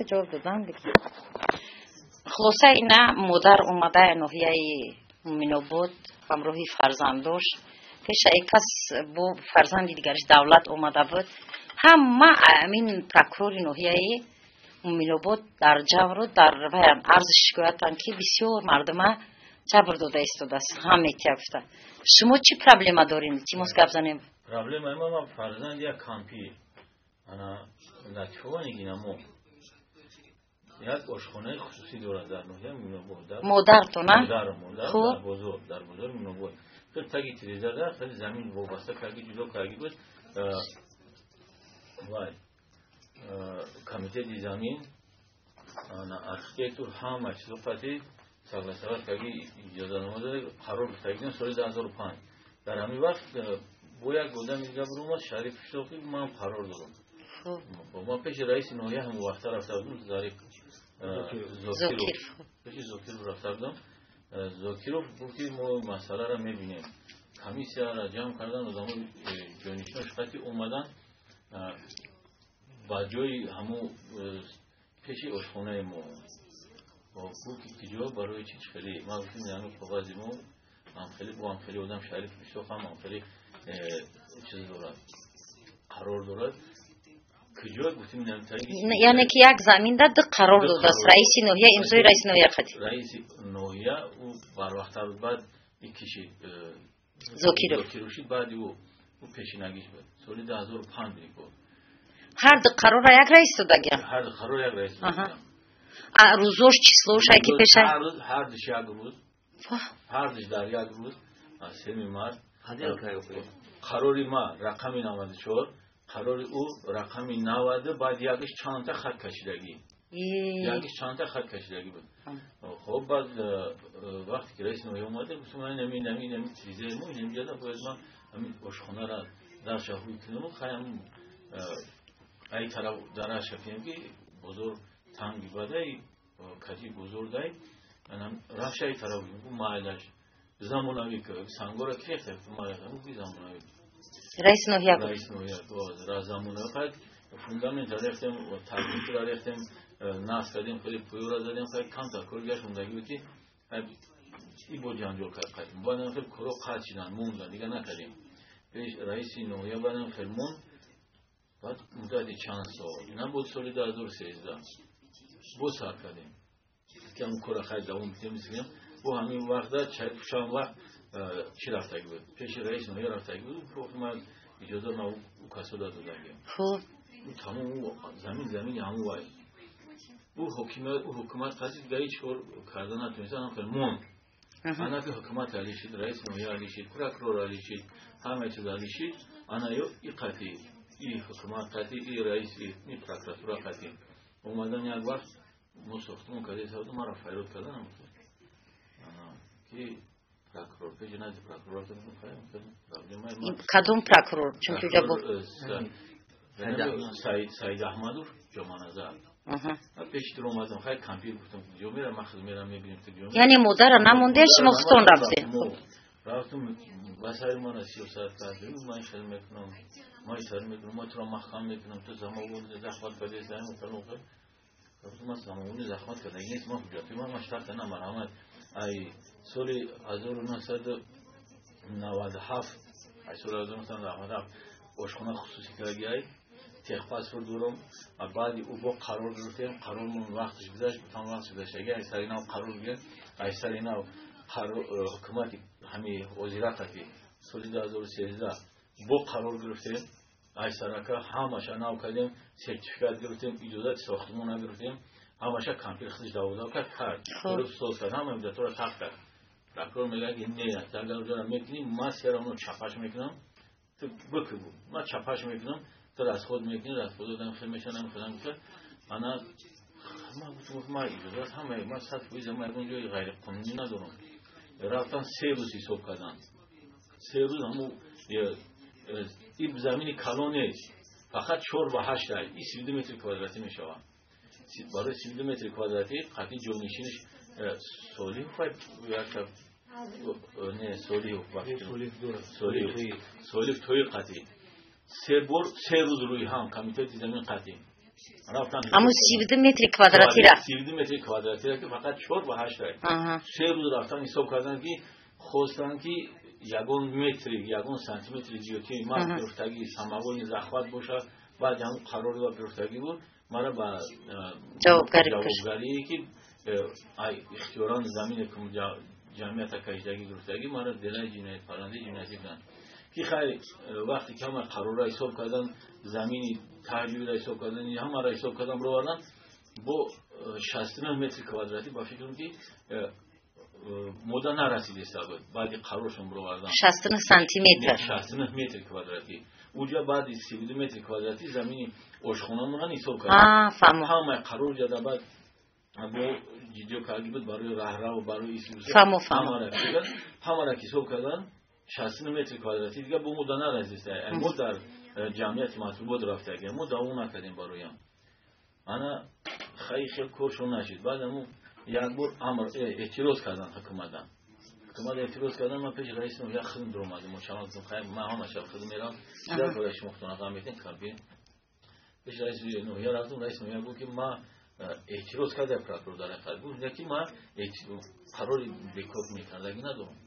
جواب دادن دیگه. خلاصه اینا مادر اومده نوحیه مومنو بود همراهی فرزندش پیش یک کس با فرزند دیگرش دولت اومده بود همه امین پرکرور نوحیه مومنو بود در جبر در عرض شکایتن که بسیار مردم جبر داده ایستاده است همه گفته. شما چی پرابلم دارین؟ چی مسکب زنیم؟ پرابلم ما فرزند یک کامپی انا نتوانی گینمو یک آشخانه خصوصی دارد در نوحیه مومنو بود. مادر تو نه؟ مادر خوب در بزرگ مومنو بود. خیلی تاگی تریزه دار خیلی زمین وابسته کردی جدا کردی بود. وای کمیته دی زمین архитектор ҳама чизо фати сагласават каги иҷозаномада қарор гирифтагидем соли 2005 дар ҳамин вақт бо як одами дига бурумад шариф шоқи ман қарор додам ман пеши раиси ноҳия ҳамон вақта рафта будам зарик пеши зокиров рафта будам зокиров гуфти мо масъаларо мебинем комиссияро ҷамъ кардан одамои ҷонишинаш қати омадан ба ҷои ҳамон пеши ошхонаи мо гуфти тиҷо барои чӣ хеле ман гуфтам яъне коғази мо амхеле бо амхеле одам шариф бисохам амхеле чиз дорад қарор дорад куҷо гуфтим яъне ки як заминда ду қарор додааст раиси ноҳия имзои раиси ноҳия қади раиси ноҳия ӯ барвақтар баъд икишид зокиров шид баъди ӯ пешинагиш буд соли 2005 бикор ҳар ду қарора як раис додагия ҳар ду қарор як раис додагия рӯзош числош ки пеша ҳар душ як рӯз ҳар душ дар як рӯз семи март қарори ма рақами 94 қарори ӯ рақами 90 баъд якиш чанда хат кашидагӣ якиш чанда хат кашидагӣ буд хоб баъд вақте ки раиси ноҳия омада гуфтам нами чизаи мо немҷада бояд ман ҳамин ошхонаро дарша ҳуй кунам хаям ай тараф дараша кунем ки бозор танги бадай кати бузургай анам рафшай тараф бу маилаш замонави ки сангора ки рехта маилаш бу замонави раис ноҳия замонави қад фундамент рехтем тарбитра рехтем нас кардем хеле пуюра задем хай камтар кургаш ундаги ки и бо ҷанҷол кард қад баъдам хел куро қад шидан мондан дига накардем пеш раиси ноҳия баъдам хел мон баъд муддати чанд сол ина буд соли 2013 бо сар кардем ки ҳамн кора хай давом бидем бо ҳамин вақта чанд вақт чӣ рафтагӣ буд пеши раиси ноҳия рафтагӣ буд ман иҷоза на ӯ касода додагем тамом замини ҳамн вай ӯ ҳукумат қаси дига ҳеҷ кор карда натуниста хел монд ана ки ҳукумат алишид раиси ноҳия алишид прокурор алишид ҳама чиз алишид ана ё и қати и ҳукумат қати и раиси и прокуратура қати омадан як вақт мо сохтмон карда савду маро файрод кардан ки прокурор пеши назди прокурор кадом прокурор чунки ҷа бо саид аҳмадов ҷоманазар пеши тур омадам хай кампир гуфтам ҷо мера махз мера мебинем яъне модара намонде шумо худтон рафте рафтум васаи мана сиёсат кардем ман шал мекунам ман исар мекунам ман туро маҳкам мекунам ту замовуни захмат кардем ман замовуни захмат кардем нест ман ҳуҷҷати ман штата намарамад ай соли 1997 ай соли 1997 ошхона хусусӣ кардиай техпаспорт дорам баъди ӯ бо қарор гирифтем қарормон вақташ гузашт гуфтам вақташ гузаштаги ай сари нав қарор гирем ай сари нав ҳукумати ҳами озирақати соли 2013 бо қарор гирифтем ай сарака ҳамаша нав кардем сертификат гирифтем иҷозати сохтмона гирифтем ҳамаша кампир худаш давода кард дурӯз соз кард ҳама имзатора тақ кард прокурор мегӯяд ки не агар ҷора мекунӣ ман сера оно чапаш мекунам ту бикӯбу ман чапаш мекунам ту расход мекунӣ расход одам хел мешанам филан гуфта ана ман гуфтам ман иҷозат ҳама ман 100% ман ягон ҷои ғайриқонунӣ надорам рафтан 3 рӯз ҳисоб кардан 3 рӯз ҳамун ин замини калон нест фақат 4 ба 8 ай и 32 метри квадратӣ мешавад барои 32 метри квадратӣ қати ҷонишиниш солиҳ не солиҳ тои қатӣ 3 рӯз рӯи ҳам комитети замин қатӣ رفتن اما 32 متر کوادراتی را 32 متر کوادراتی را که فقط 4 و 8 رای 3 روز رفتن حساب کردن که خواستن که یگون متر یگون سانتی متر جیوتی ما گرفتگی سماوی زخمت باشه بعد هم قرار و گرفتگی بود مرا با جوابگری که اختیاران زمین جمعیت کشیدگی گرفتگی مرا دلای جنایت پرنده جنایتی کردن که خیلی وقتی که ما قرار را حساب کردن زمینی تحلیل را حساب کردن یا هم را حساب کردن برو بردن با 69 متر کوادراتی با فکرم که مدت نرسیده است بعد قرارشون برو بردن 69 سانتی متر 69 متر کوادراتی اونجا بعد 32 متر کوادراتی زمینی آشخونه‌مون را حساب کردن همه قرار جدا بعد با جیجو کاری بود برای راه و برای ایسوس همه را حساب کردن 69 متر کوادراتی دیگه با مدت نرسیده ما در جمعیت مطلوبات رفته اگر ما دوام نکردیم برایم انا خیلی کارشون نشد بعد همون یک بار امر اعتراض کردن حکومت اعتراض کردن من پیش رئیس نوحیه خدم در اومدم و شما گفتم خیلی من هم شب خدم میرم در برایش مختونقه میتین کاربین پیش رئیس نوحیه رفتم رئیس نوحیه گفت که ما اعتراض کرده پراکور داره خواهد گفت یکی ما قراری بکار میکردگی ندارم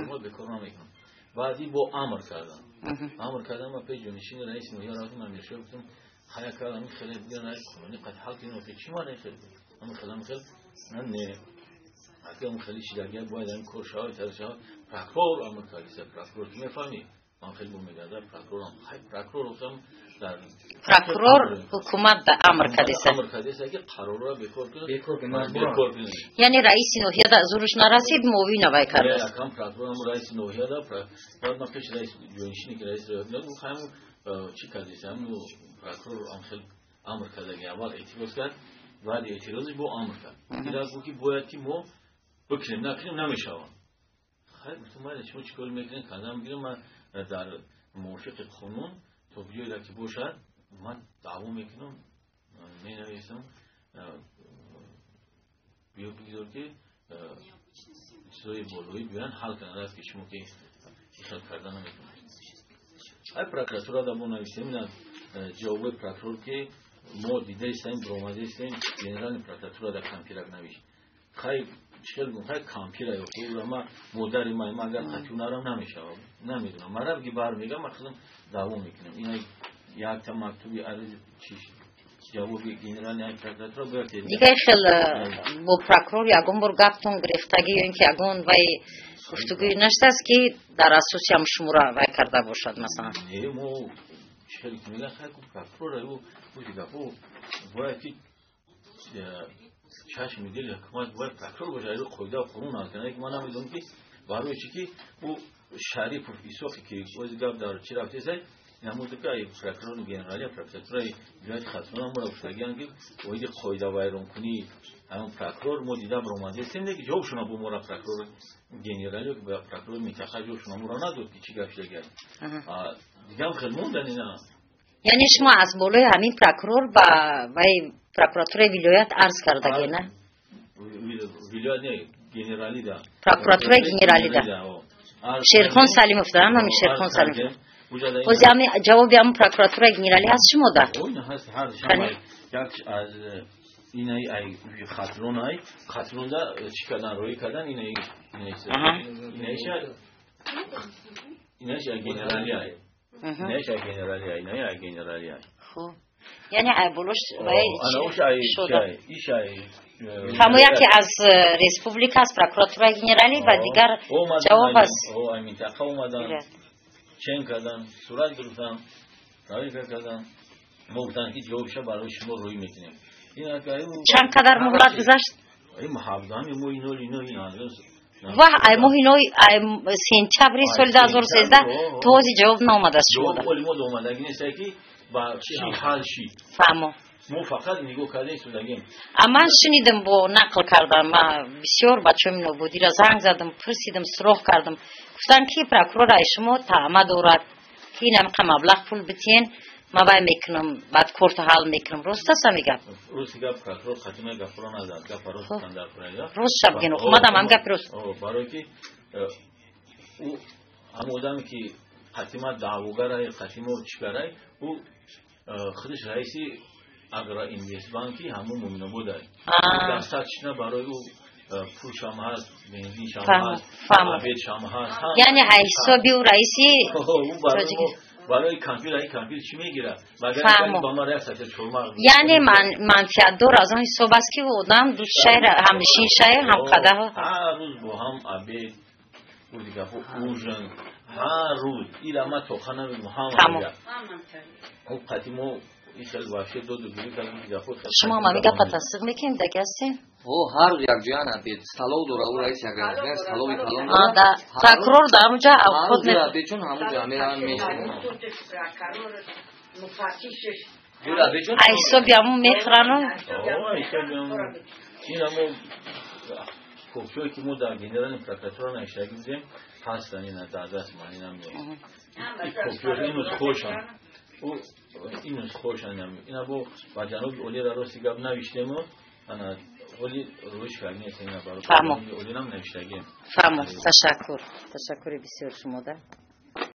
ما بکار نمیکنم بعدی با امر کردن ما پیش جانشین رئیس نوحیه رفتم من میشه گفتم خیلی کردم خیلی دیگر نهی کنونی قد حال کنیم که چی ما نخیل من خیلی نه اگر خیلی چیزی باید این کارشای ترشای پراکور امر کردیست پراکور که میفهمی من خیلی میگذار پراکور گفتم در پراکور حکومت در امر کردیست که قرار را بکار کنه یعنی رئیس نوحیه در زورش نرسید مووی نبای کرد یکم پراکور هم رئیس نوحیه دا بعد ما پیش رئیس جانشینی که رئیس نوحیه بود خیلی چی کردیست هم پراکور هم خیلی امر کرده اول اعتراض کرد بعد اعتراضش با امر کرد دیگر گفت که باید که ما بکنیم نکنیم نمیشوم خیلی گفتم من شما چیکار میکنین کردم میگم من در موافق قانون تا بیایی که باشد من دعوا میکنم مینویسم بگذار که چیزای بالایی بیان حل کنند از که شما که خیال کردن نمیکنید ای پراکراتورا در نویسیم اینا جواب پراکرور که ما دیده ایستیم برآمده ایستیم جنرال پراکراتورا در کامپیرک نویش خیلی چیکار میکنم خیلی کامپیره یا خوب ما مداری ما اگر خطونه را نمیشم نمیدونم من رفتی بار میگم مخصوصا دعوا میکنم اینا یک تا مکتوبی عرض چیش جوابی جنرال نیای پراکراتورا باید دیگه خیلی با پراکرور یکم بر گفتم گرفتگی یا اینکه یکم وای گفتگوی نشده است که در اساسی هم شما را وای کرده باشد مثلا ما چیکار میکنم خیلی پراکرور رو بودی باید که چشم میدیل حکومت باید پراکرور باشه رو قاعده و قانون حل کنه که من نمیدونم که برای چی که او شهری پروفسوری که واسه گپ داره چی رفته است نموده که ای پراکرور جنرالی پراکراتورای ولایت خاطران ما افتادن که وای قاعده وایرون کنی همون پراکرور ما دیدم رومانده سند که جوابشون با مورا پراکرور جنرالی که با پراکرور منطقه جوابشون مورا نداد که چی گپ شده دیدم خیلی موندن اینا یعنی شما از بالای همین پراکرور با وای پراکراتور ولایت عرض کرده نه ولایت نه جنرالی دا پراکراتور جنرالی دا شیرخان سلیموف دا همین شیرخان سلیموف خود همین جوابی هم پراکراتور جنرالی از شما دا اون هست هر شما یک از اینای ای خاطرون دا چی کردن روی کردن اینای جنرالی جنرالی خب یعنی ایبولوش وای شده همون یکی از ریسپوبلیک است پراکراتور جنرالی و دیگر جواب است او این منطقه اومدن چنگ کردن صورت گرفتن رای کردن گفتن که جوابش برای شما روی میکنیم این چند قدر مهلت گذشت این محافظان مو اینا و ای مهینوی سپتامبر سال 2013 توضیح جواب نامده است شما جواب ما اومدگی نیست که با چی حال شی فهمو ما فقط نگاه کردیم سودگیم اما شنیدم با نقل کردم ما بسیار بچه‌م نبودی را زنگ زدم پرسیدم سراغ کردم گفتن که پراکرور شما تعهد دارد که این هم مبلغ پول بدین ما باید میکنم بعد کورت حل میکنم روز تا میگم روز گپ پراکرور خاتمه گپران ازاد گپ روز کندار کنه روز شب گنو اومدم هم گپ روز برای که او همودم که خاتمه دعواگرای خاتمه چیکارای او خودش رئیسی агро инвестбанки ҳамон муъмина буданд. Достаточно барои ӯ пулшам ҳаст, бензиншам ҳаст, обедшам ҳаст. яъне ҳисоби ӯ раиси برای کامپیوتر چی میگیره؟ مگر با ما رفت چورماق. یعنی منفعت دار از آن حساب است که آدم دو شهر همنشین شهر هم قده هر روز با هم عبید و دیگه اوژن هر روز اینا ما تو خانه هم میگه. او قدیمو ایشال باشه دو گیری کردیم دیگه خود. شما ما میگه تصدیق میکنید دیگه هستین؟ هر روز یک جای عبید سالو داره او رئیس یک رئیس سالوی کلام داره. تکرار در اونجا خود میگه. عبید چون همون جامعه میشه. حساب بیامون میخرانو. حساب بیامون. این همون کوچوی که ما در گنرال پرکاتور نشده بودیم هستن اینا داداست ما اینا میگیم. کوچوی اینو خوشم. او اینو خوشم. اینا با جناب اولی راروسی گاب نوشتیم انا اولی روش کردیم اینا برای اولی نم نوشتیم. فهمم. تشکر بسیار شما ده.